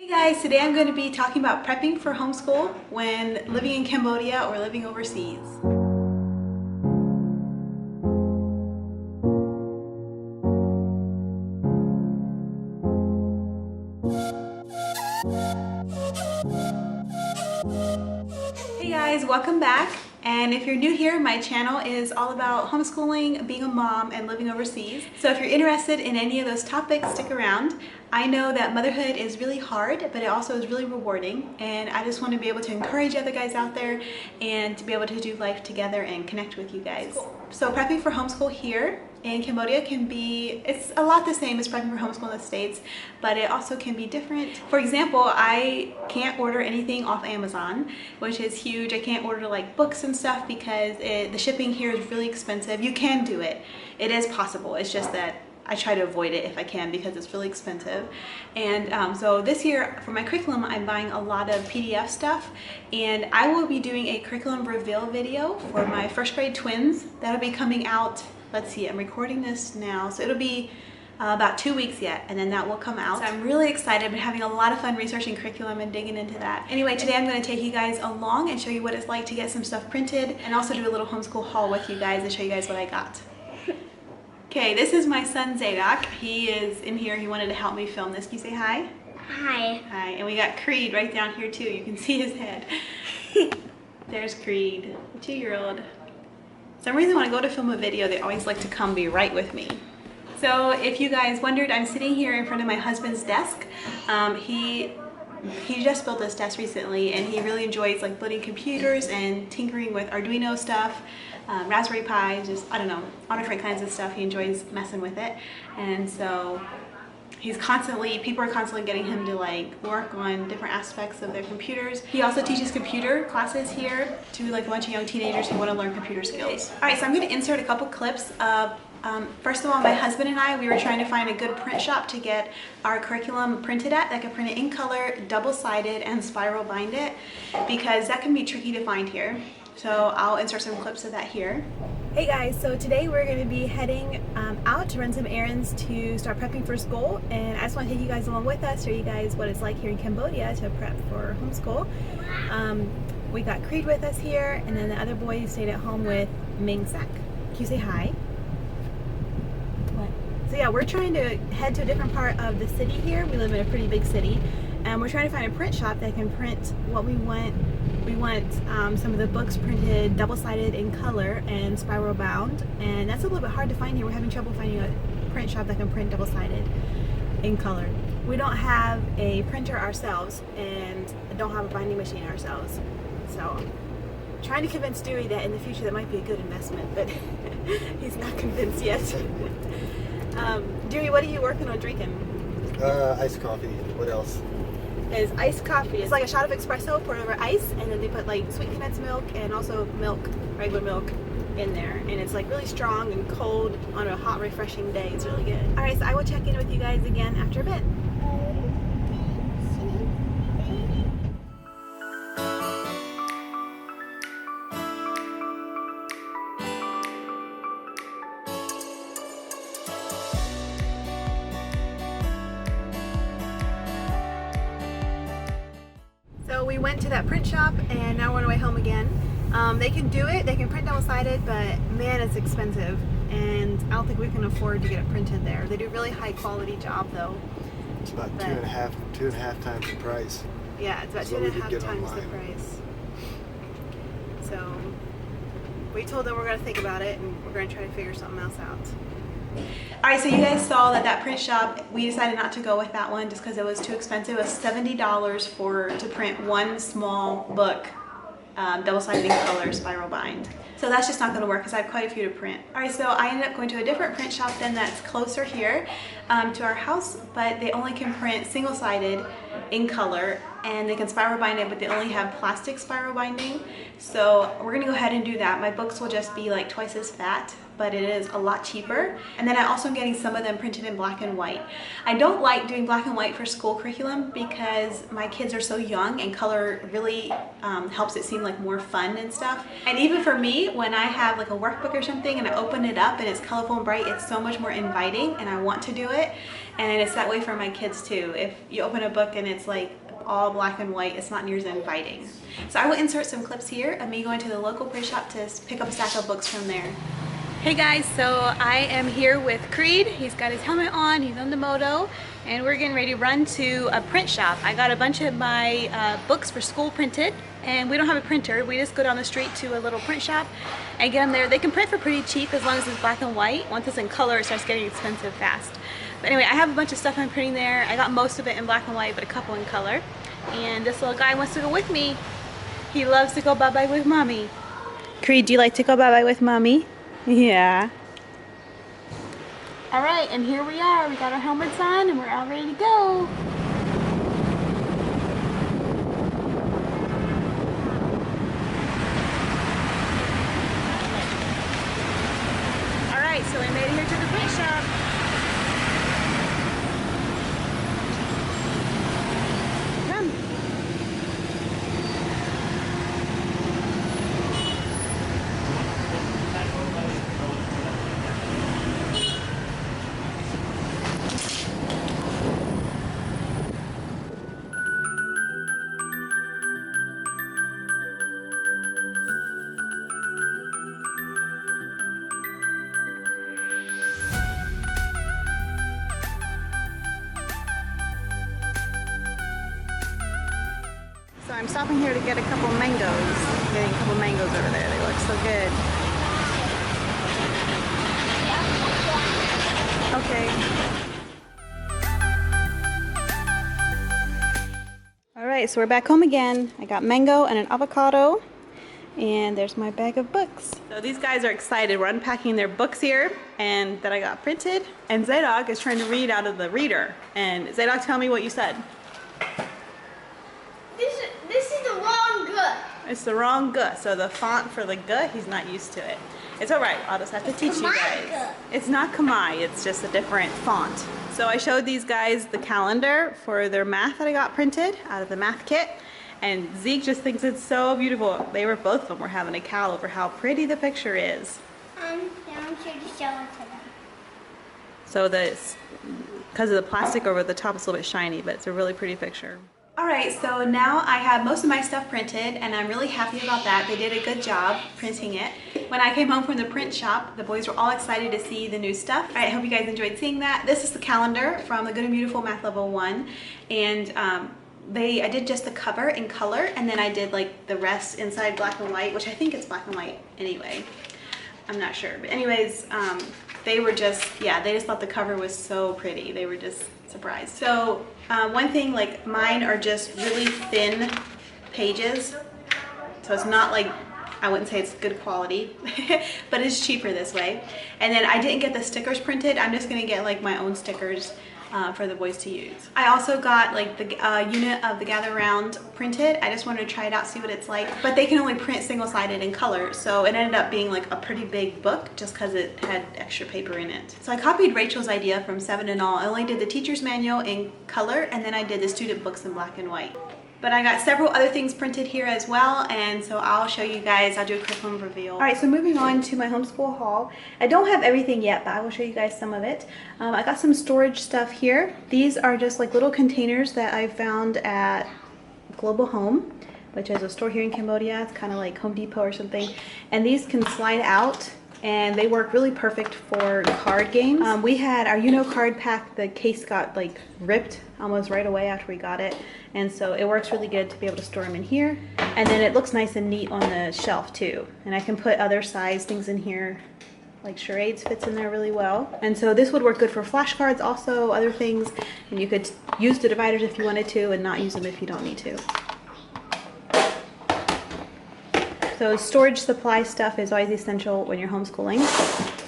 Hey guys, today I'm going to be talking about prepping for homeschool when living in Cambodia or living overseas. Hey guys, welcome back. And if you're new here, my channel is all about homeschooling, being a mom, and living overseas. So if you're interested in any of those topics, stick around. I know that motherhood is really hard, but it also is really rewarding. And I just want to be able to encourage other guys out there and to be able to do life together and connect with you guys. So prepping for homeschool here in Cambodia it's a lot the same as prepping for homeschool in the States, but it also can be different. For example, I can't order anything off Amazon, which is huge. I can't order like books and stuff because the shipping here is really expensive. You can do it. It is possible. It's just that I try to avoid it if I can because it's really expensive. And so this year for my curriculum, I'm buying a lot of PDF stuff, and I will be doing a curriculum reveal video for my first grade twins. That'll be coming out, let's see, I'm recording this now, so it'll be about 2 weeks yet, and then that will come out. So I'm really excited. I've been having a lot of fun researching curriculum and digging into that. Anyway, today I'm going to take you guys along and show you what it's like to get some stuff printed, and also do a little homeschool haul with you guys and show you guys what I got. Okay, this is my son Zadok. He is in here. He wanted to help me film this. Can you say hi? Hi. Hi. And we got Creed right down here too. You can see his head. There's Creed, the 2-year-old. For some reason when I go to film a video, they always like to come be right with me. So if you guys wondered, I'm sitting here in front of my husband's desk. He just built this desk recently, and he really enjoys like building computers and tinkering with Arduino stuff. Raspberry Pi, just, I don't know, all different kinds of stuff. He enjoys messing with it. And so people are constantly getting him to like work on different aspects of their computers. He also teaches computer classes here to like a bunch of young teenagers who want to learn computer skills. All right, so I'm going to insert a couple clips of first of all, my husband and I, we were trying to find a good print shop to get our curriculum printed at that could print it in color, double-sided, and spiral bind it, because that can be tricky to find here. So I'll insert some clips of that here. Hey guys, so today we're going to be heading out to run some errands to start prepping for school, and I just want to take you guys along with us, show you guys what it's like here in Cambodia to prep for homeschool. We got Creed with us here, and then the other boy stayed at home with Ming Sak. Can you say hi? So yeah, we're trying to head to a different part of the city here. We live in a pretty big city, and we're trying to find a print shop that can print what we want. We want some of the books printed double-sided in color and spiral bound, and that's a little bit hard to find here. We're having trouble finding a print shop that can print double-sided in color. We don't have a printer ourselves and don't have a binding machine ourselves, so trying to convince Dewey that in the future that might be a good investment, but he's not convinced yet. Dewey, what are you working on drinking? Iced coffee. What else? Is iced coffee. It's like a shot of espresso poured over ice, and then they put like sweet condensed milk and also milk, regular milk, in there. And it's like really strong and cold on a hot, refreshing day. It's really good. All right, so I will check in with you guys again after a bit. So we went to that print shop, and now we're on our way home again. They can do it, they can print double-sided, but man, it's expensive, and I don't think we can afford to get it printed there. They do really high quality job though. It's about two and a half times the price. Yeah, it's about So 2.5 times the price. So we told them we're going to think about it, and we're going to try to figure something else out. Alright, so you guys saw that print shop, we decided not to go with that one just because it was too expensive. It was $70 to print one small book, double-sided in color, spiral bind. So that's just not going to work because I have quite a few to print. Alright, so I ended up going to a different print shop then that's closer here to our house, but they only can print single-sided in color, and they can spiral bind it, but they only have plastic spiral binding. So we're going to go ahead and do that. My books will just be like twice as fat but it is a lot cheaper. And then I also am getting some of them printed in black and white. I don't like doing black and white for school curriculum because my kids are so young and color really helps it seem like more fun and stuff. And even for me, when I have like a workbook or something and I open it up and it's colorful and bright, it's so much more inviting and I want to do it. And it's that way for my kids too. If you open a book and it's like all black and white, it's not near as inviting. So I will insert some clips here of me going to the local print shop to pick up a stack of books from there. Hey guys, so I am here with Creed. He's got his helmet on, he's on the moto, and we're getting ready to run to a print shop. I got a bunch of my books for school printed, and we don't have a printer. We just go down the street to a little print shop and get them there. They can print for pretty cheap as long as it's black and white. Once it's in color, it starts getting expensive fast. But anyway, I have a bunch of stuff I'm printing there. I got most of it in black and white, but a couple in color. And this little guy wants to go with me. He loves to go bye-bye with mommy. Creed, do you like to go bye-bye with mommy? Yeah. All right, and here we are. We got our helmets on and we're all ready to go. All right, so we made it here to the print shop. Come. So I'm stopping here to get a couple mangoes. Getting a couple mangoes over there. They look so good. Okay. All right, so we're back home again. I got mango and an avocado. And there's my bag of books. So these guys are excited. We're unpacking their books here and that I got printed. And Zadok is trying to read out of the reader. And Zadok, tell me what you said. This is the wrong G. It's the wrong G. So the font for the G, he's not used to it. It's all right. I'll just have to teach you guys. It's not Khmer. It's just a different font. So I showed these guys the calendar for their math that I got printed out of the math kit. And Zeke just thinks it's so beautiful. Both of them were having a cow over how pretty the picture is. I'm sure to show it to them. So because of the plastic over the top, it's a little bit shiny, but it's a really pretty picture. All right, so now I have most of my stuff printed and I'm really happy about that. They did a good job printing it. When I came home from the print shop, the boys were all excited to see the new stuff. All right, I hope you guys enjoyed seeing that. This is the calendar from the Good and Beautiful Math Level 1. And I did just the cover in color and then I did like the rest inside black and white, which I think it's black and white anyway. I'm not sure, but anyways, they were just, yeah, they just thought the cover was so pretty. They were just surprised. So one thing, like mine are just really thin pages. So it's not like, I wouldn't say it's good quality, but it's cheaper this way. And then I didn't get the stickers printed. I'm just gonna get like my own stickers for the boys to use. I also got like the unit of the Gather Round printed. I just wanted to try it out, see what it's like. But they can only print single-sided in color, so it ended up being like a pretty big book just because it had extra paper in it. So I copied Rachel's idea from 7 in All. I only did the teacher's manual in color, and then I did the student books in black and white. But I got several other things printed here as well, and so I'll show you guys. I'll do a quick home reveal. All right, so moving on to my homeschool haul. I don't have everything yet, but I will show you guys some of it. I got some storage stuff here. These are just like little containers that I found at Global Home, which is a store here in Cambodia. It's kind of like Home Depot or something. And these can slide out, and they work really perfect for card games. We had our card pack, the case got like ripped almost right away after we got it, and so it works really good to be able to store them in here. And then it looks nice and neat on the shelf too, and I can put other size things in here, like charades fits in there really well. And so this would work good for flashcards, also other things, and you could use the dividers if you wanted to and not use them if you don't need to. So storage supply stuff is always essential when you're homeschooling.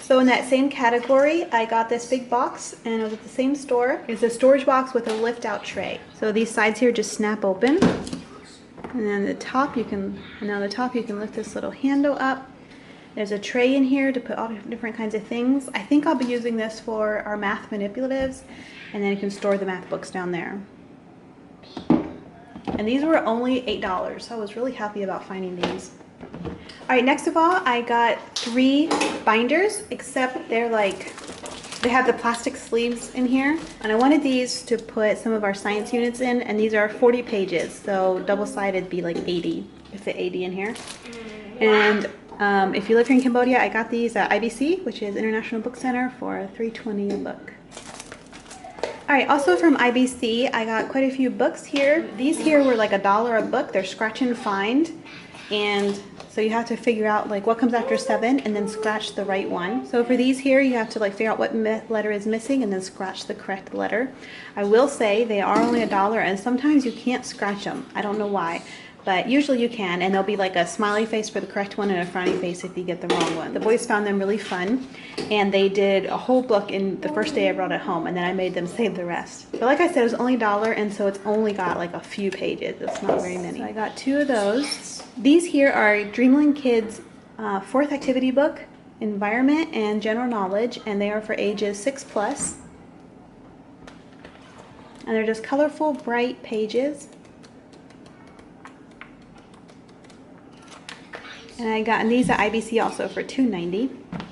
So in that same category, I got this big box, and it was at the same store. It's a storage box with a lift-out tray. So these sides here just snap open, and then the top you can lift this little handle up, There's a tray in here to put all different kinds of things. I think I'll be using this for our math manipulatives, and then you can store the math books down there. And these were only $8, so I was really happy about finding these. All right, next of all, I got 3 binders, except they're like, they have the plastic sleeves in here. And I wanted these to put some of our science units in, and these are 40 pages, so double-sided be like 80. I fit 80 in here. And if you live here in Cambodia, I got these at IBC, which is International Book Center, for $3.20 a book. All right, also from IBC, I got quite a few books here. These here were like $1 a book. They're scratch and find. And so you have to figure out like what comes after 7 and then scratch the right one. So for these here, you have to like figure out what letter is missing and then scratch the correct letter. I will say they are only $1 and sometimes you can't scratch them. I don't know why. But usually you can, and there'll be like a smiley face for the correct one and a frowny face if you get the wrong one. The boys found them really fun, and they did a whole book in the first day I brought it home, and then I made them save the rest. But like I said, it was only $1, and so it's only got like a few pages. It's not very many. So I got 2 of those. These here are Dreamland Kids' 4th activity book, Environment and General Knowledge, and they are for ages 6+. And they're just colorful, bright pages. And I got these at IBC also for $2.90.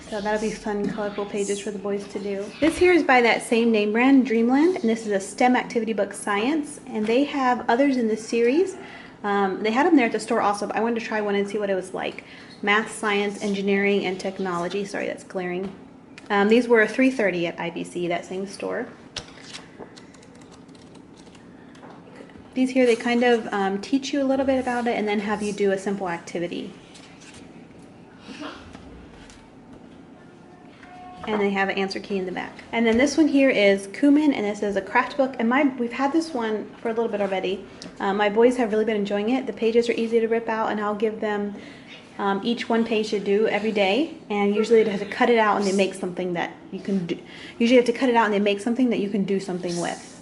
So that'll be fun, colorful pages for the boys to do. This here is by that same name brand, Dreamland, and this is a STEM activity book, Science. And they have others in this series. They had them there at the store also, but I wanted to try one and see what it was like. Math, Science, Engineering, and Technology. Sorry, that's glaring. These were $3.30 at IBC, that same store. These here, they kind of teach you a little bit about it and then have you do a simple activity. And they have an answer key in the back. And then this one here is Cumin, and this is a craft book. And we've had this one for a little bit already. My boys have really been enjoying it. The pages are easy to rip out, and I'll give them each one page to do every day. And usually they have to cut it out, and they make something that you can do. Usually you have to cut it out, and they make something that you can do something with.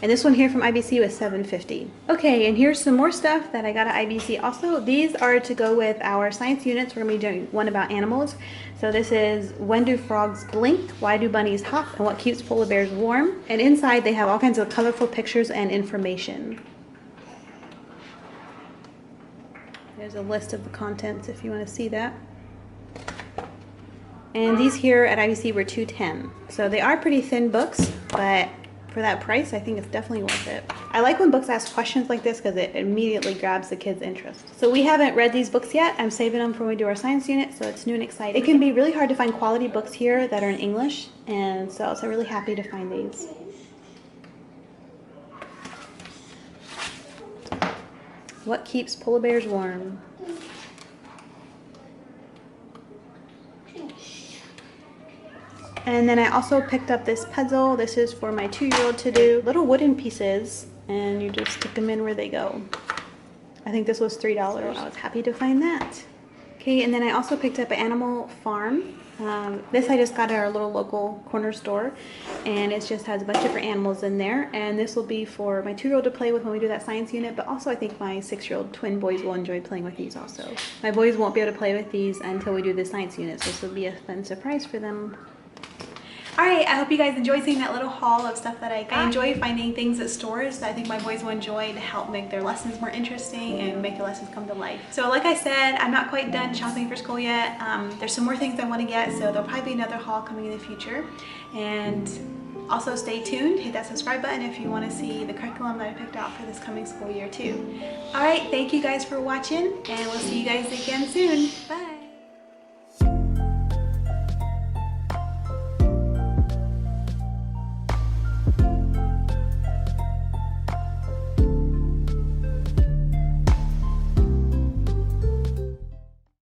And this one here from IBC was $7.50. Okay, and here's some more stuff that I got at IBC also. These are to go with our science units. We're going to be doing one about animals. So this is When Do Frogs Blink? Why Do Bunnies Hop? And What Keeps Polar Bears Warm? And inside they have all kinds of colorful pictures and information. There's a list of the contents if you want to see that. And these here at IBC were $2.10. So they are pretty thin books, but for that price, I think it's definitely worth it. I like when books ask questions like this because it immediately grabs the kids' interest. So we haven't read these books yet. I'm saving them for when we do our science unit, so it's new and exciting. It can be really hard to find quality books here that are in English, and so I'm really happy to find these. What Keeps Polar Bears Warm? And then I also picked up this puzzle. This is for my 2-year-old to do. Little wooden pieces, and you just stick them in where they go. I think this was $3. I was happy to find that. Okay, and then I also picked up an Animal Farm. This I just got at our little local corner store, and it just has a bunch of different animals in there. And this will be for my 2-year-old to play with when we do that science unit, but also I think my 6-year-old twin boys will enjoy playing with these also. My boys won't be able to play with these until we do the science unit, so this will be a fun surprise for them. Alright, I hope you guys enjoyed seeing that little haul of stuff that I got. I enjoy finding things at stores that I think my boys will enjoy to help make their lessons more interesting and make the lessons come to life. So like I said, I'm not quite done shopping for school yet. There's some more things I want to get, so there'll probably be another haul coming in the future. And also stay tuned, hit that subscribe button if you want to see the curriculum that I picked out for this coming school year too. Alright, thank you guys for watching, and we'll see you guys again soon. Bye!